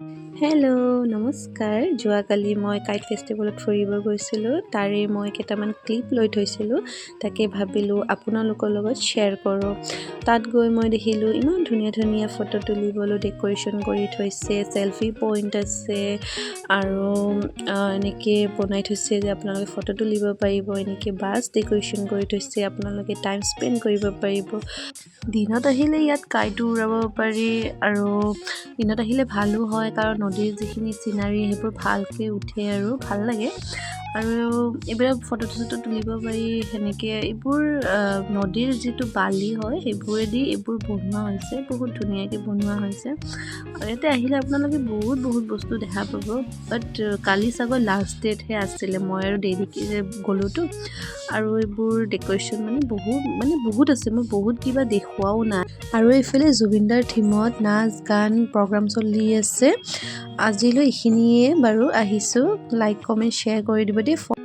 hello' নমস্কাৰ যোৱাকালি মই কাইট ফেষ্টিভেলত ফুৰিব গৈছিলোঁ তাৰে মই কেইটামান ক্লিপ লৈ থৈছিলোঁ তাকে ভাবিলোঁ আপোনালোকৰ লগত শ্বেয়াৰ কৰোঁ তাত গৈ মই দেখিলোঁ ইমান ধুনীয়া ধুনীয়া ফটো তুলিবলৈ ডেক'ৰেশ্যন কৰি থৈছে চেলফি পইণ্ট আছে আৰু এনেকৈ বনাই থৈছে যে আপোনালোকে ফটো তুলিব পাৰিব এনেকৈ বাছ ডেক'ৰেশ্যন কৰি থৈছে আপোনালোকে টাইম স্পেণ্ড কৰিব পাৰিব দিনত আহিলে ইয়াত কাইটো উৰাব পাৰি আৰু দিনত আহিলে ভালো হয় কাৰণ নদীৰ যিখিনি চিনাৰী সেইবোৰ ভালকৈ উঠে আৰু ভাল লাগে আৰু এইবিলাক ফটো তুলিব পাৰি সেনেকৈ এইবোৰ নদীৰ যিটো বালি হয় সেইবোৰেদি এইবোৰ বনোৱা হৈছে বহুত ধুনীয়াকৈ বনোৱা হৈছে আৰু ইয়াতে আহিলে আপোনালোকে বহুত বস্তু দেখা পাব বাট কালি চাগৈ লাষ্ট ডেটহে আছিলে মই আৰু দেৰিকৈ গ'লোতো আৰু এইবোৰ ডেক'ৰেশ্যন বহুত আছে মই বহুত কিবা দেখুৱাও নাই আৰু এইফালে জুবিনদাৰ থিমত নাচ গান প্ৰগ্ৰাম চলি আছে আজিলৈ এইখিনিয়ে বাৰু আহিছোঁ লাইক কমেণ্ট শ্বেয়াৰ কৰি দিব দেই